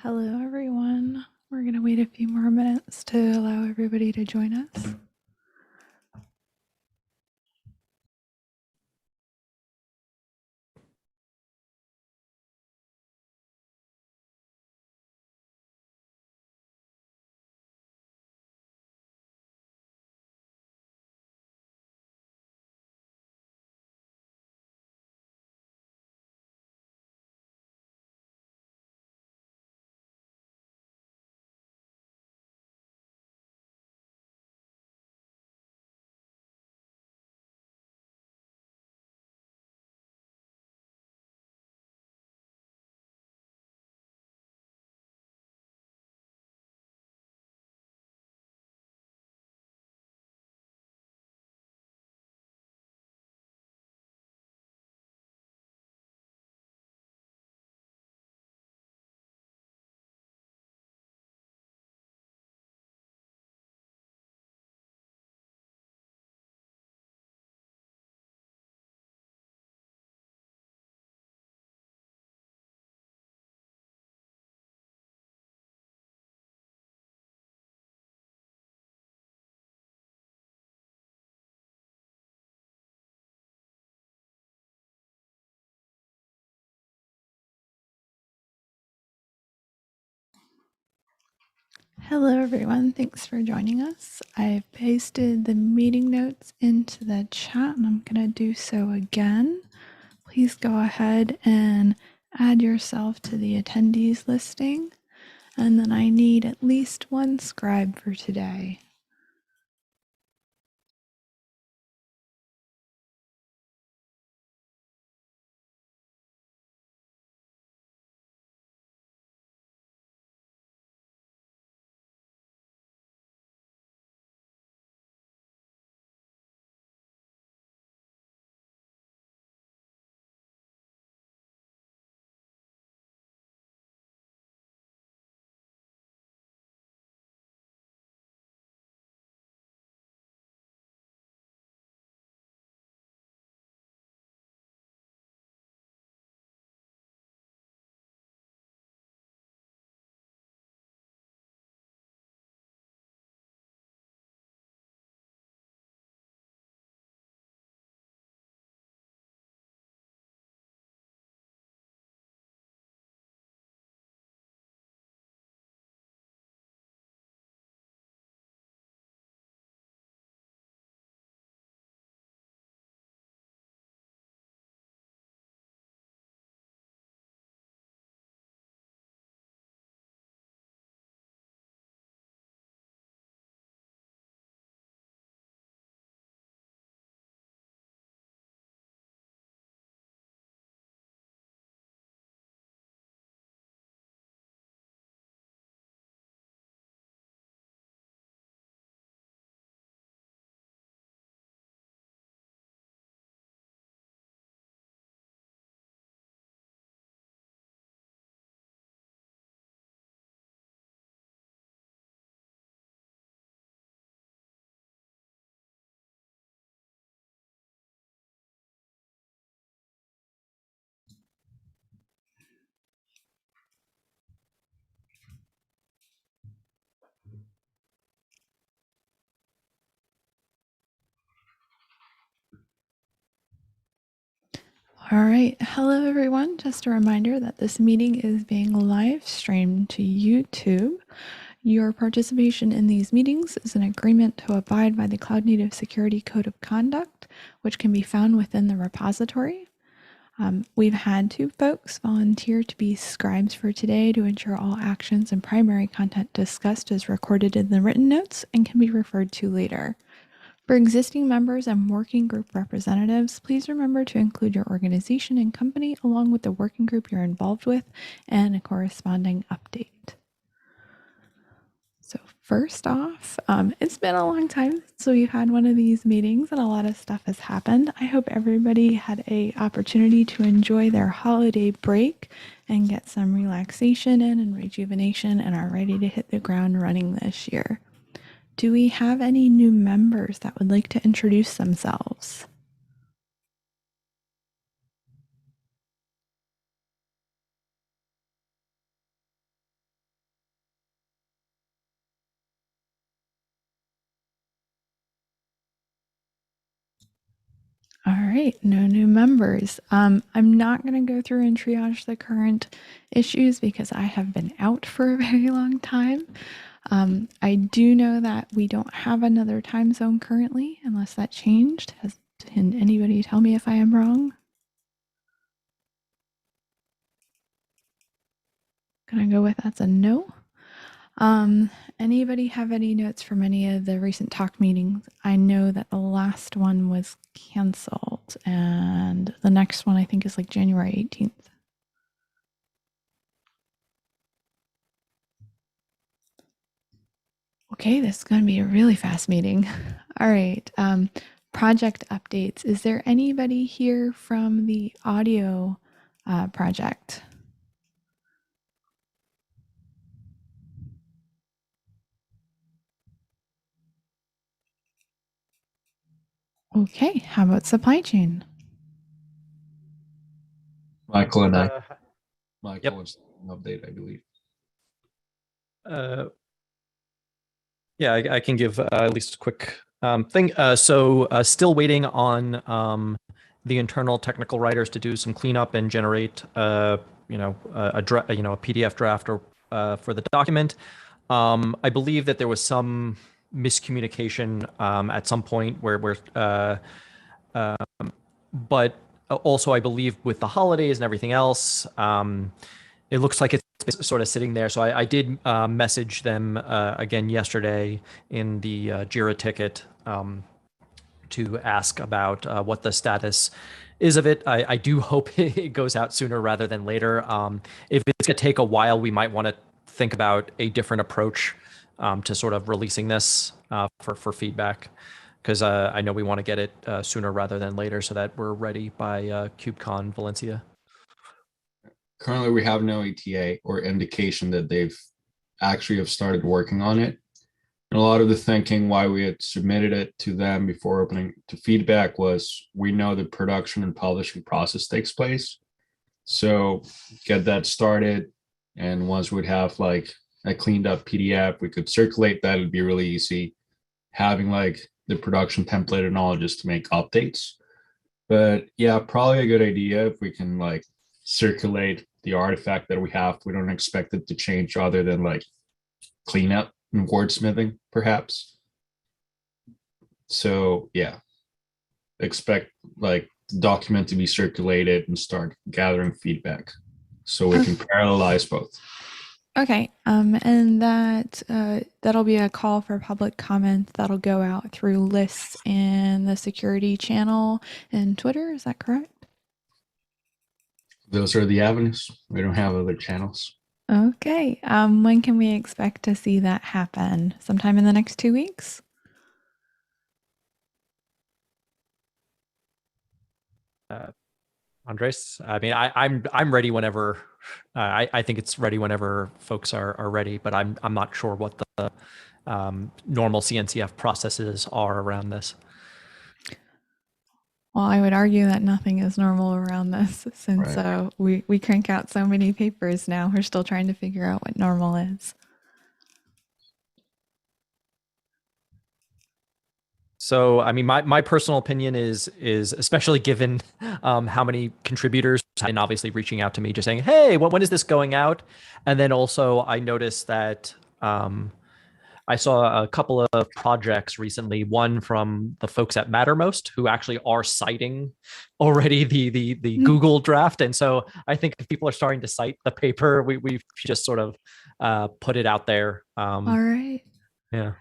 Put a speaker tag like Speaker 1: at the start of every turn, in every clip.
Speaker 1: Hello, everyone. We're going to wait a few more minutes to allow everybody to join us. Hello, everyone. Thanks for joining us. I've pasted the meeting notes into the chat and I'm going to do so again. Please go ahead and add yourself to the attendees listing. And then I need at least one scribe for today. All right. Hello, everyone. Just a reminder that this meeting is being live streamed to YouTube. Your participation in these meetings is an agreement to abide by the Cloud Native Security Code of Conduct, which can be found within the repository. We've had 2 folks volunteer to be scribes for today to ensure all actions and primary content discussed is recorded in the written notes and can be referred to later. For existing members and working group representatives, please remember to include your organization and company along with the working group you're involved with and a corresponding update. So first off, it's been a long time since we've had one of these meetings and a lot of stuff has happened. I hope everybody had an opportunity to enjoy their holiday break and get some relaxation in and rejuvenation and are ready to hit the ground running this year. Do we have any new members that would like to introduce themselves? All right, no new members. I'm not going to go through and triage the current issues because I have been out for a very long time. I do know that we don't have another time zone currently, unless that changed. Can anybody tell me if I am wrong? Gonna go with that's a no. Um, Anybody have any notes from any of the recent talk meetings? I know that the last one was canceled, and the next one I think is like January 18th. Okay, this is going to be a really fast meeting. All right. Project updates. Is there anybody here from the audio project? Okay, how about supply chain?
Speaker 2: Michael and I.
Speaker 3: Yep.
Speaker 2: Michael wants an update, I believe.
Speaker 3: Yeah, I can give at least a quick thing. So still waiting on the internal technical writers to do some cleanup and generate a PDF draft or for the document. I believe that there was some miscommunication at some point but also I believe with the holidays and everything else, it looks like it's sort of sitting there. So I did message them again yesterday in the Jira ticket to ask about what the status is of it. I do hope it goes out sooner rather than later. If it's going to take a while, we might want to think about a different approach to sort of releasing this for feedback, because I know we want to get it sooner rather than later so that we're ready by KubeCon Valencia.
Speaker 2: Currently, we have no ETA or indication that they've actually have started working on it. And a lot of the thinking why we had submitted it to them before opening to feedback was we know the production and publishing process takes place. So get that started. And once we'd have like a cleaned up PDF, we could circulate that. It'd be really easy having like the production template and all just to make updates. But yeah, probably a good idea if we can like circulate the artifact that we have. We don't expect it to change other than like cleanup and wordsmithing, perhaps. So yeah, expect like the document to be circulated and start gathering feedback so we can parallelize both.
Speaker 1: Okay, and that'll be a call for public comment that'll go out through lists in the security channel and Twitter. Is that correct?
Speaker 2: Those are the avenues. We don't have other channels.
Speaker 1: Okay. When can we expect to see that happen? Sometime in the next 2 weeks?
Speaker 3: Andres, I mean, I'm ready whenever. I think it's ready whenever folks are ready, but I'm not sure what the normal CNCF processes are around this.
Speaker 1: Well, I would argue that nothing is normal around this since we crank out so many papers now. We're still trying to figure out what normal is.
Speaker 3: So, I mean, my personal opinion is especially given how many contributors and obviously reaching out to me just saying, hey, when is this going out? And then also I noticed that I saw a couple of projects recently, one from the folks at Mattermost who actually are citing already the Google draft. And so I think if people are starting to cite the paper, we've just sort of put it out there.
Speaker 1: All right.
Speaker 3: Yeah.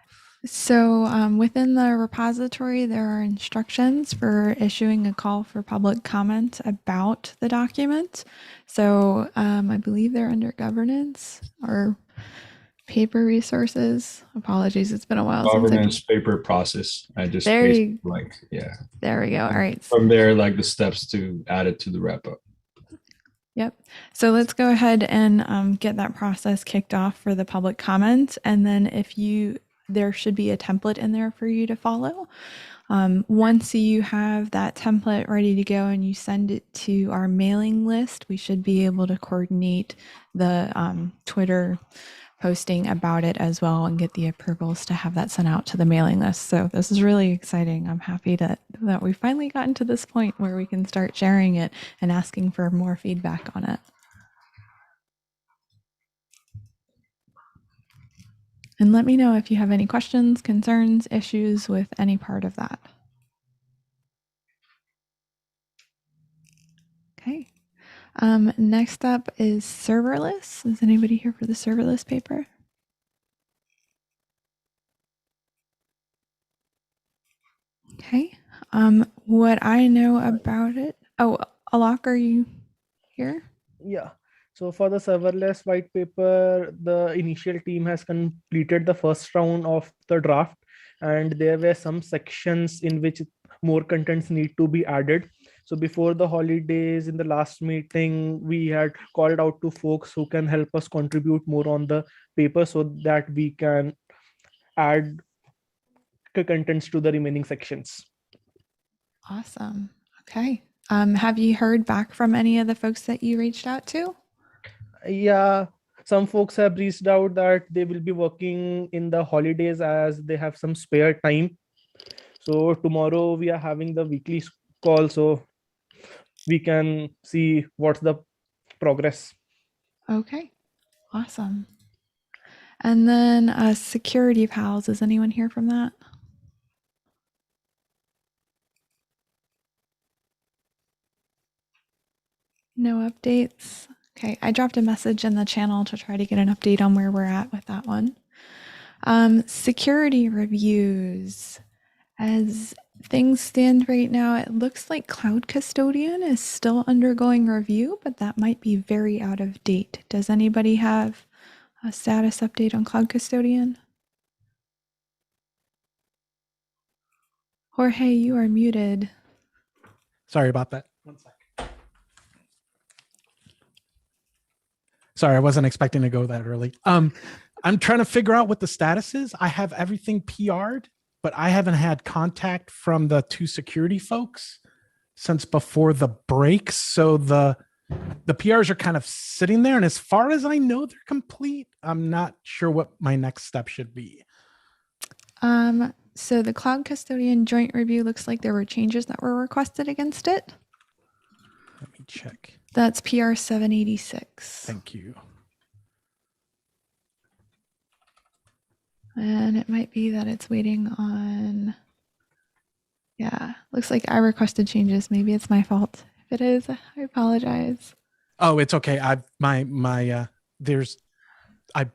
Speaker 1: So within the repository, there are instructions for issuing a call for public comment about the document. So I believe they're under governance or paper resources. Apologies, it's been a while
Speaker 2: Governance
Speaker 1: since
Speaker 2: paper process. I just
Speaker 1: there we go. All right.
Speaker 2: From there, like the steps to add it to the repo.
Speaker 1: Yep. So let's go ahead and get that process kicked off for the public comment. And then there should be a template in there for you to follow. Once you have that template ready to go and you send it to our mailing list, we should be able to coordinate the Twitter posting about it as well and get the approvals to have that sent out to the mailing list. So this is really exciting. I'm happy that we finally gotten to this point where we can start sharing it and asking for more feedback on it. And let me know if you have any questions, concerns, issues with any part of that. Okay. Next up is serverless. Is anybody here for the serverless paper? Okay. What I know about it. Oh, Alok, are you here?
Speaker 4: Yeah. So for the serverless white paper, the initial team has completed the first round of the draft, and there were some sections in which more contents need to be added. So before the holidays, in the last meeting, we had called out to folks who can help us contribute more on the paper so that we can add contents to the remaining sections.
Speaker 1: Awesome. Okay. Have you heard back from any of the folks that you reached out to?
Speaker 4: Yeah, some folks have reached out that they will be working in the holidays as they have some spare time. So tomorrow we are having the weekly call, so we can see what's the progress.
Speaker 1: Okay. Awesome. And then security pals. Is anyone here from that? No updates. Okay, I dropped a message in the channel to try to get an update on where we're at with that one. Security reviews. As things stand right now, it looks like Cloud Custodian is still undergoing review, but that might be very out of date. Does anybody have a status update on Cloud Custodian? Jorge, you are muted.
Speaker 5: Sorry about that. One sec. Sorry, I wasn't expecting to go that early. I'm trying to figure out what the status is. I have everything PR'd, but I haven't had contact from the two security folks since before the break. So the PRs are kind of sitting there. And as far as I know, they're complete. I'm not sure what my next step should be.
Speaker 1: So the Cloud Custodian joint review looks like there were changes that were requested against it.
Speaker 5: Let me check.
Speaker 1: That's PR 786.
Speaker 5: Thank you.
Speaker 1: And it might be that it's waiting on. Yeah, looks like I requested changes. Maybe it's my fault. If it is, I apologize.
Speaker 5: Oh, it's okay. I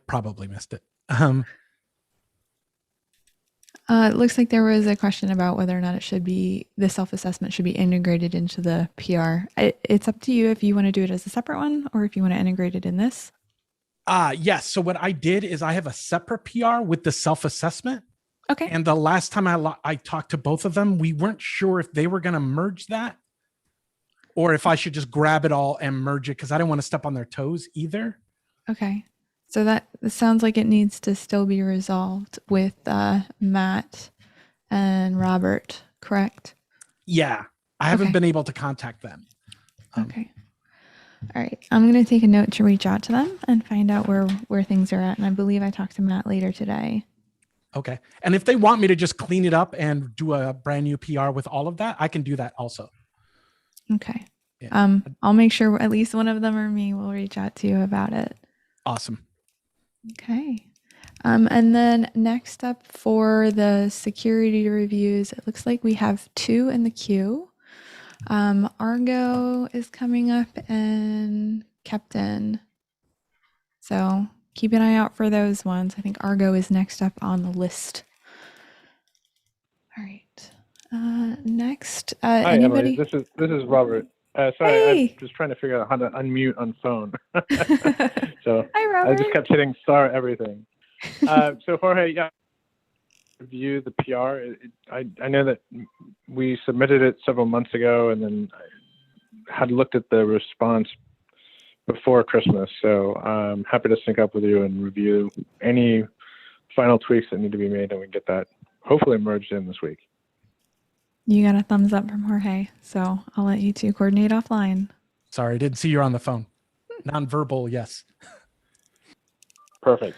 Speaker 5: probably missed it.
Speaker 1: It looks like there was a question about whether or not the self-assessment should be integrated into the PR. It's up to you if you want to do it as a separate one or if you want to integrate it in this.
Speaker 5: Yes. So what I did is I have a separate PR with the self-assessment.
Speaker 1: Okay.
Speaker 5: And the last time I talked to both of them, we weren't sure if they were going to merge that or if I should just grab it all and merge it because I don't want to step on their toes either.
Speaker 1: Okay. So that sounds like it needs to still be resolved with Matt and Robert, correct?
Speaker 5: Yeah. I haven't been able to contact them.
Speaker 1: Okay. All right. I'm going to take a note to reach out to them and find out where things are at. And I believe I talked to Matt later today.
Speaker 5: Okay. And if they want me to just clean it up and do a brand new PR with all of that, I can do that also.
Speaker 1: Okay.
Speaker 5: Yeah.
Speaker 1: I'll make sure at least one of them or me will reach out to you about it.
Speaker 5: Awesome.
Speaker 1: Okay. And then next up for the security reviews, it looks like we have 2 in the queue. Argo is coming up and Captain. So keep an eye out for those ones. I think Argo is next up on the list. All right. Next,
Speaker 6: Hi,
Speaker 1: anybody?
Speaker 6: Emily. This is Robert. Sorry,
Speaker 1: Hey.
Speaker 6: I'm just trying to figure out how to unmute on phone. So
Speaker 1: Hi, Robert.
Speaker 6: I just kept hitting star everything. So Jorge, yeah, review the PR. I know that we submitted it several months ago, and then I had looked at the response before Christmas. So I'm happy to sync up with you and review any final tweaks that need to be made, and we get that hopefully merged in this week.
Speaker 1: You got a thumbs up from Jorge, so I'll let you two coordinate offline.
Speaker 5: Sorry, I didn't see you on the phone. Non-verbal, yes.
Speaker 6: Perfect.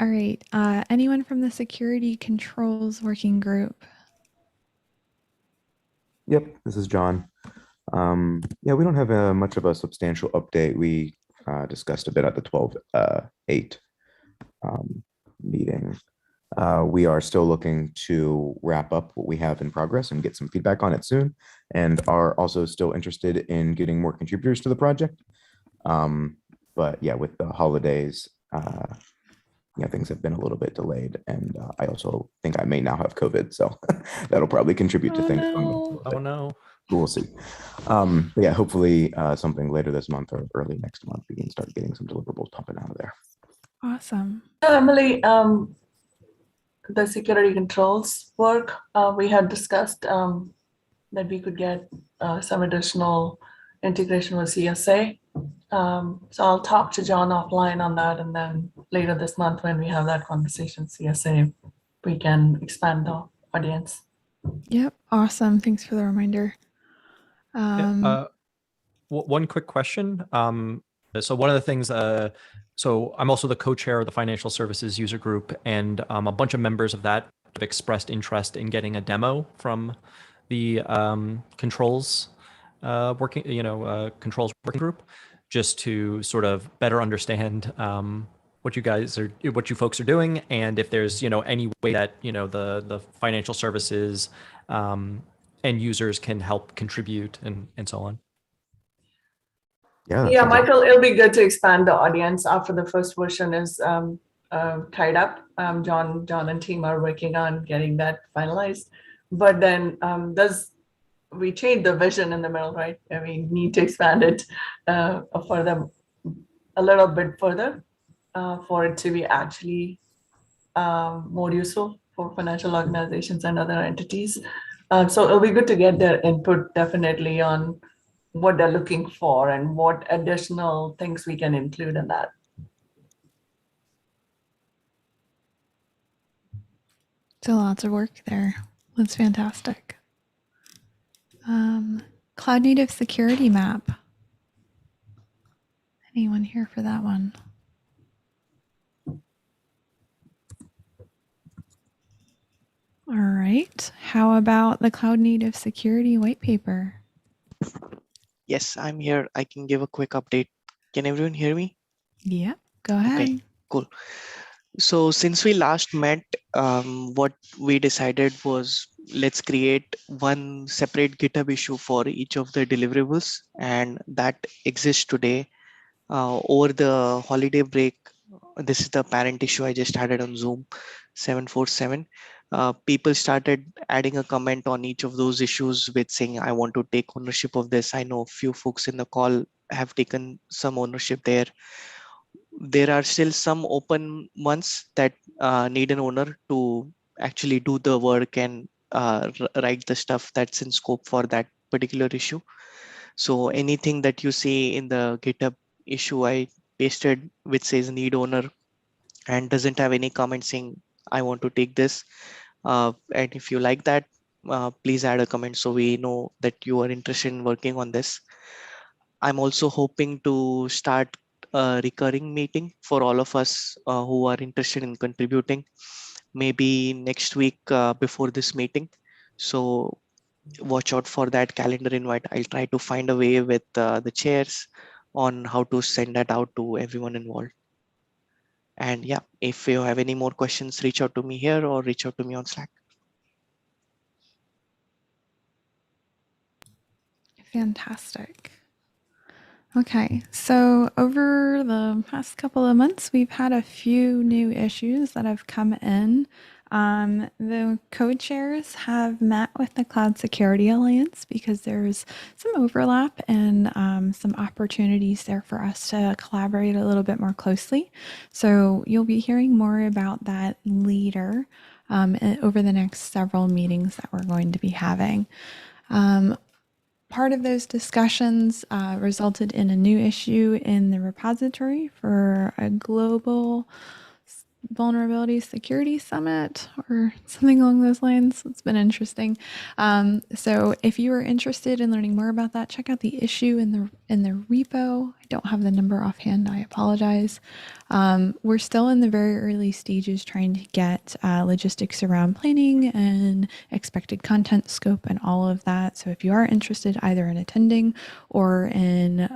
Speaker 1: All right. Anyone from the security controls working group?
Speaker 7: Yep, this is John. Yeah, we don't have much of a substantial update. We discussed a bit at the 12/8 meeting. We are still looking to wrap up what we have in progress and get some feedback on it soon, and are also still interested in getting more contributors to the project. But yeah, with the holidays, yeah, things have been a little bit delayed, and I also think I may now have COVID, so that'll probably contribute to
Speaker 1: Oh,
Speaker 7: things.
Speaker 1: no.
Speaker 3: Oh no.
Speaker 7: We'll see. But yeah, hopefully something later this month or early next month, we can start getting some deliverables pumping out of there.
Speaker 1: Awesome.
Speaker 8: Emily, the security controls work, we had discussed that we could get some additional integration with CSA. So I'll talk to John offline on that, and then later this month when we have that conversation, CSA, we can expand the audience.
Speaker 1: Yep. Awesome. Thanks for the reminder.
Speaker 3: One quick question. So one of the things, so I'm also the co-chair of the financial services user group, and a bunch of members of that have expressed interest in getting a demo from the controls controls working group, just to sort of better understand what you folks are doing, and if there's any way that the financial services end users can help contribute and so on.
Speaker 7: Yeah,
Speaker 8: Yeah, Michael, it'll be good to expand the audience after the first version is tied up. John and team are working on getting that finalized. But then we changed the vision in the middle, right? And we need to expand it further, a little bit further for it to be actually more useful for financial organizations and other entities. So it'll be good to get their input definitely on what they're looking for and what additional things we can include in that.
Speaker 1: So lots of work there. That's fantastic. Cloud native security map. Anyone here for that one? All right. How about the cloud native security white paper?
Speaker 9: Yes, I'm here. I can give a quick update. Can everyone hear me?
Speaker 1: Yep. Go ahead.
Speaker 9: Okay, cool. So since we last met, what we decided was let's create one separate GitHub issue for each of the deliverables, and that exists today. Over the holiday break, this is the parent issue I just added on Zoom 747. People started adding a comment on each of those issues with saying, I want to take ownership of this. I know a few folks in the call have taken some ownership there. There are still some open ones that need an owner to actually do the work and write the stuff that's in scope for that particular issue. So anything that you see in the GitHub issue I pasted which says need owner and doesn't have any comment saying I want to take this, and if you like that, please add a comment so we know that you are interested in working on this. I'm also hoping to start a recurring meeting for all of us who are interested in contributing, maybe next week before this meeting. So watch out for that calendar invite. I'll try to find a way with the chairs on how to send that out to everyone involved. And yeah, if you have any more questions, reach out to me here or reach out to me on Slack.
Speaker 1: Fantastic. Okay, so over the past couple of months, we've had a few new issues that have come in. The co-chairs have met with the Cloud Security Alliance because there's some overlap and some opportunities there for us to collaborate a little bit more closely. So you'll be hearing more about that later over the next several meetings that we're going to be having. Part of those discussions resulted in a new issue in the repository for a global Vulnerability Security Summit or something along those lines. It's been interesting. So if you are interested in learning more about that, check out the issue in the repo. I don't have the number offhand. I apologize. We're still in the very early stages trying to get logistics around planning and expected content scope and all of that. So if you are interested either in attending or in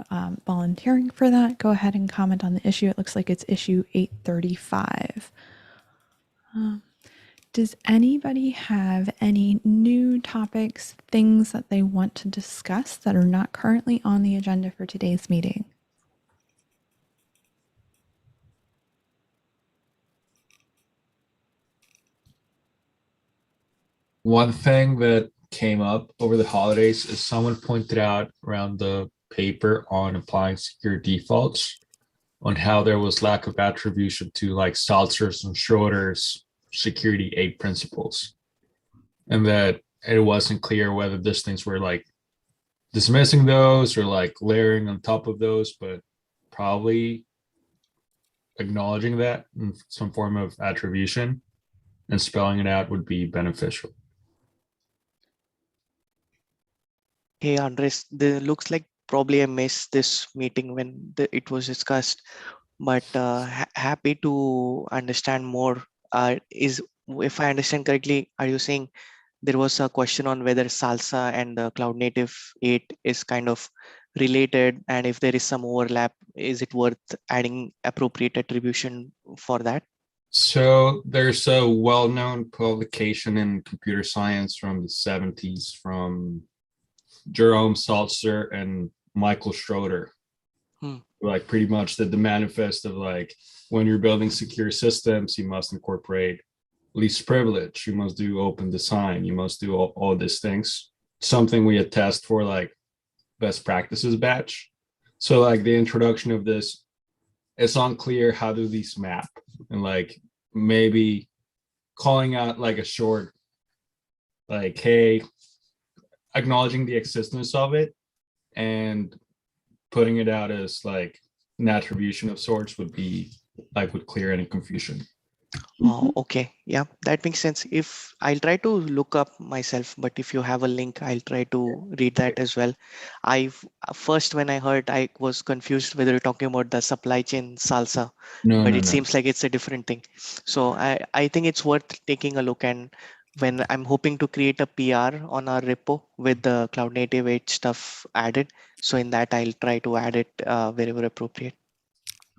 Speaker 1: volunteering for that, go ahead and comment on the issue. It looks like it's issue 835. Does anybody have any new topics, things that they want to discuss that are not currently on the agenda for today's meeting?
Speaker 2: One thing that came up over the holidays is someone pointed out around the paper on applying secure defaults on how there was lack of attribution to like Salzer's and Schroeder's security 8 principles, and that it wasn't clear whether these things were like dismissing those or like layering on top of those, but probably acknowledging that in some form of attribution and spelling it out would be beneficial.
Speaker 9: Hey, Andres, looks like probably I missed this meeting when it was discussed, but happy to understand more. If I understand correctly, are you saying there was a question on whether Salsa and the Cloud Native 8 is kind of related, and if there is some overlap, is it worth adding appropriate attribution for that?
Speaker 2: So there's a well-known publication in computer science from the 70s from Jerome Salzer and Michael Schroeder. Like pretty much the manifest of like when you're building secure systems, you must incorporate least privilege, you must do open design, you must do all these things. Something we attest for like best practices batch. So like the introduction of this, it's unclear how do these map, and like maybe calling out like a short, like, hey, acknowledging the existence of it and putting it out as like an attribution of sorts would be like would clear any confusion.
Speaker 9: Oh, okay. Yeah, that makes sense. If I'll try to look up myself, but if you have a link, I'll try to read that as well. First, when I heard, I was confused whether you're talking about the supply chain salsa, but it seems like it's a different thing. So I think it's worth taking a look. And when I'm hoping to create a PR on our repo with the Cloud Native 8 stuff added. So in that, I'll try to add it wherever appropriate.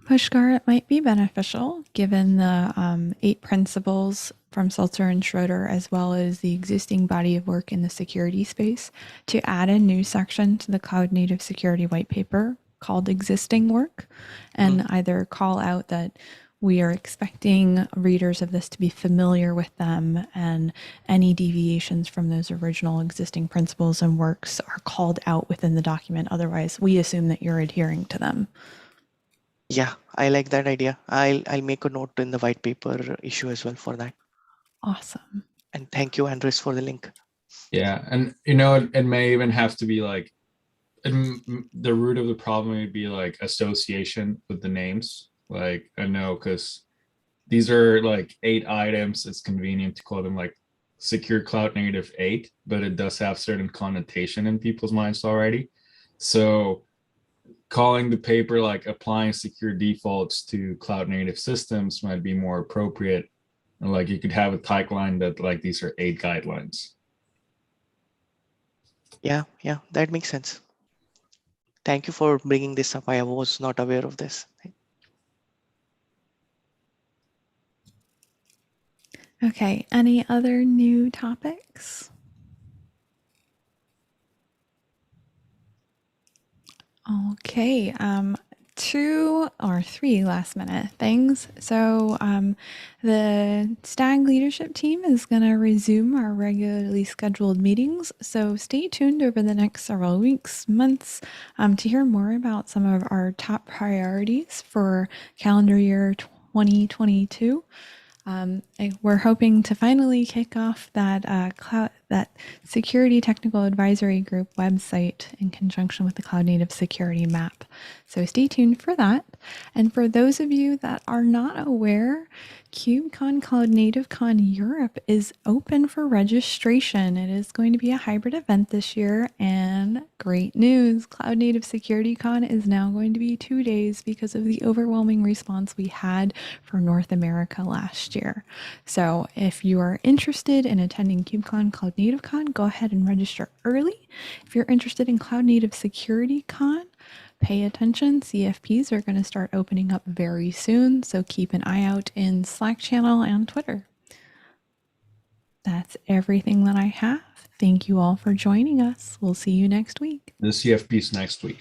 Speaker 1: Pushkar, it might be beneficial given the 8 principles from Seltzer and Schroeder, as well as the existing body of work in the security space, to add a new section to the Cloud Native Security White Paper called Existing Work, and either call out that we are expecting readers of this to be familiar with them, and any deviations from those original existing principles and works are called out within the document. Otherwise, we assume that you're adhering to them.
Speaker 9: Yeah, I like that idea. I'll make a note in the white paper issue as well for that.
Speaker 1: Awesome.
Speaker 9: And thank you, Andres, for the link.
Speaker 2: Yeah, and you know, it may even have to be like the root of the problem may be like association with the names. Like I know because these are like 8 items. It's convenient to call them like Secure Cloud Native 8, but it does have certain connotation in people's minds already. So calling the paper like applying secure defaults to cloud native systems might be more appropriate. And like you could have a tagline that like these are 8 guidelines.
Speaker 9: Yeah, that makes sense. Thank you for bringing this up. I was not aware of this.
Speaker 1: Okay, any other new topics? Okay, 2 or 3 last minute things. So the STAG leadership team is going to resume our regularly scheduled meetings. So stay tuned over the next several weeks, months, to hear more about some of our top priorities for calendar year 2022. We're hoping to finally kick off that that Security Technical Advisory Group website in conjunction with the Cloud Native Security Map. So stay tuned for that. And for those of you that are not aware, KubeCon Cloud Native Con Europe is open for registration. It is going to be a hybrid event this year, and great news, Cloud Native Security Con is now going to be 2 days because of the overwhelming response we had for North America last year. So if you are interested in attending KubeCon Cloud Native Con, go ahead and register early. If you're interested in Cloud Native Security Con, pay attention. CFPs are going to start opening up very soon, so keep an eye out in Slack channel and Twitter. That's everything that I have. Thank you all for joining us. We'll see you next week.
Speaker 2: The CFP's next week.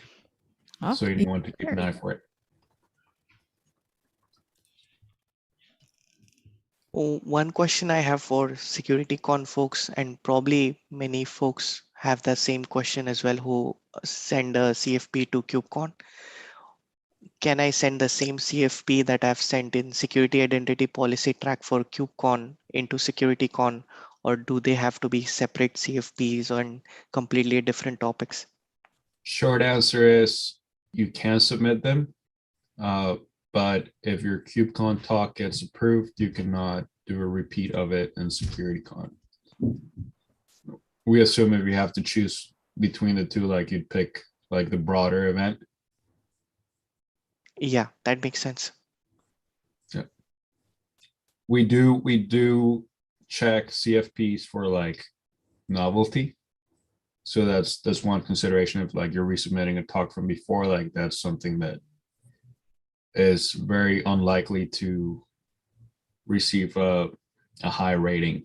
Speaker 1: Oh,
Speaker 2: So you want to keep an eye for it.
Speaker 9: Oh, one question I have for SecurityCon folks, and probably many folks have the same question as well who send a CFP to KubeCon. Can I send the same CFP that I've sent in Security Identity Policy Track for KubeCon into SecurityCon, or do they have to be separate CFPs on completely different topics?
Speaker 2: Short answer is you can submit them, but if your KubeCon talk gets approved, you cannot do a repeat of it in SecurityCon. We assume if you have to choose between the two, like you'd pick like the broader event.
Speaker 9: Yeah, that makes sense.
Speaker 2: Yeah. We do check CFPs for like novelty. So that's one consideration. If like you're resubmitting a talk from before, like that's something that is very unlikely to receive a high rating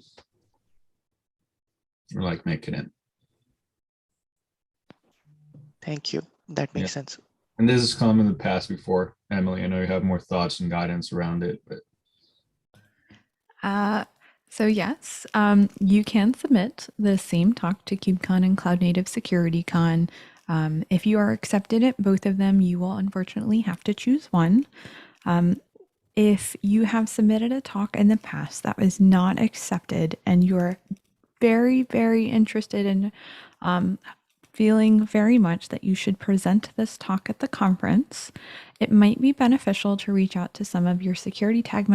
Speaker 2: or like make it in.
Speaker 9: Thank you. That makes sense.
Speaker 2: And this has come in the past before. Emily, I know you have more thoughts and guidance around it, but
Speaker 1: so yes, you can submit the same talk to KubeCon and Cloud Native Security Con. If you are accepted at both of them, you will unfortunately have to choose one. If you have submitted a talk in the past that was not accepted and you're very, very interested in feeling very much that you should present this talk at the conference, it might be beneficial to reach out to some of your security tag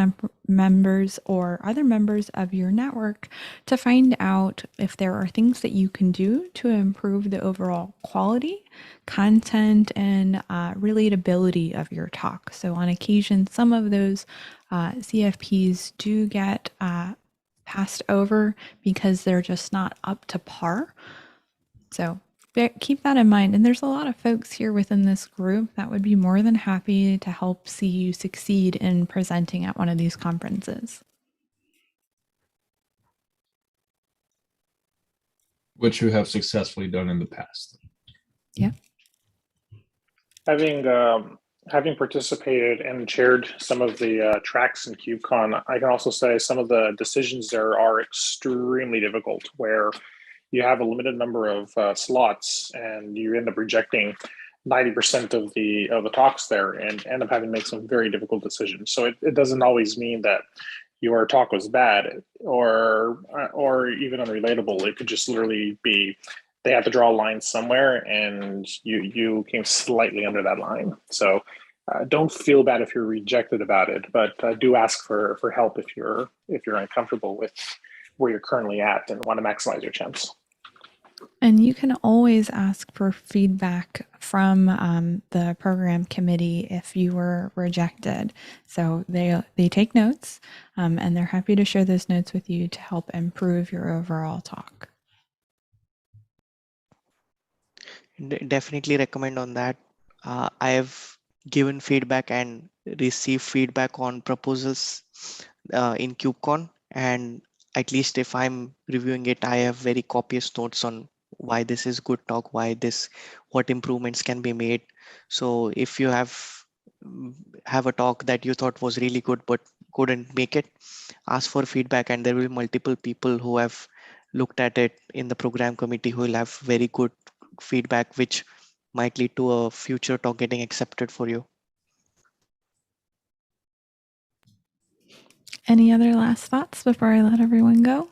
Speaker 1: members or other members of your network to find out if there are things that you can do to improve the overall quality, content, and relatability of your talk. So on occasion, some of those CFPs do get passed over because they're just not up to par. So keep that in mind. And there's a lot of folks here within this group that would be more than happy to help see you succeed in presenting at one of these conferences.
Speaker 2: which you have successfully done in the past.
Speaker 1: Yeah.
Speaker 10: Having participated and chaired some of the tracks in KubeCon, I can also say some of the decisions there are extremely difficult, where you have a limited number of slots and you end up rejecting 90% of the talks there and end up having to make some very difficult decisions. So it doesn't always mean that your talk was bad or even unrelatable. It could just literally be they had to draw a line somewhere and you came slightly under that line. So don't feel bad if you're rejected about it, but do ask for help if you're uncomfortable with where you're currently at and want to maximize your chance.
Speaker 1: And you can always ask for feedback from the program committee if you were rejected. So they take notes and they're happy to share those notes with you to help improve your overall talk.
Speaker 9: Definitely recommend on that. I have given feedback and received feedback on proposals in KubeCon, and at least if I'm reviewing it, I have very copious notes on why this is good talk, what improvements can be made. So if you have a talk that you thought was really good but couldn't make it, ask for feedback, and there will be multiple people who have looked at it in the program committee who will have very good feedback, which might lead to a future talk getting accepted for you.
Speaker 1: Any other last thoughts before I let everyone go?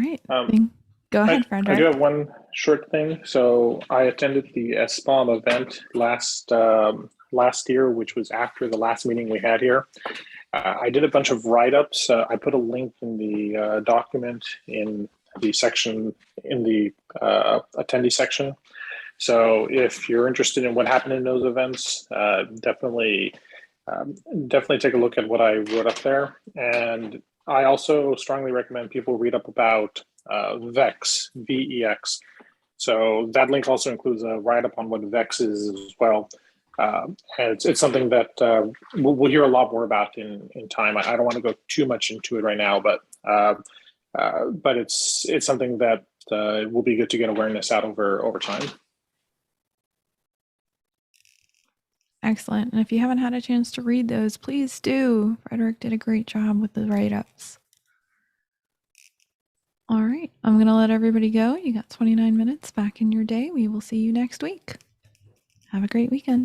Speaker 1: right.
Speaker 10: Um,
Speaker 1: Go ahead,
Speaker 10: I do
Speaker 1: Frederick.
Speaker 10: have one short thing. So I attended the SBOM event last year, which was after the last meeting we had here. I did a bunch of write-ups. I put a link in the document in the section, in the attendee section. So if you're interested in what happened in those events, definitely take a look at what I wrote up there. And I also strongly recommend people read up about VEX, VEX. So that link also includes a write-up on what VEX is as well. And it's something that we'll hear a lot more about in time. I don't want to go too much into it right now, but it's something that will be good to get awareness out over time.
Speaker 1: Excellent. And if you haven't had a chance to read those, please do. Frederick did a great job with the write-ups. All right. I'm going to let everybody go. You got 29 minutes back in your day. We will see you next week. Have a great weekend.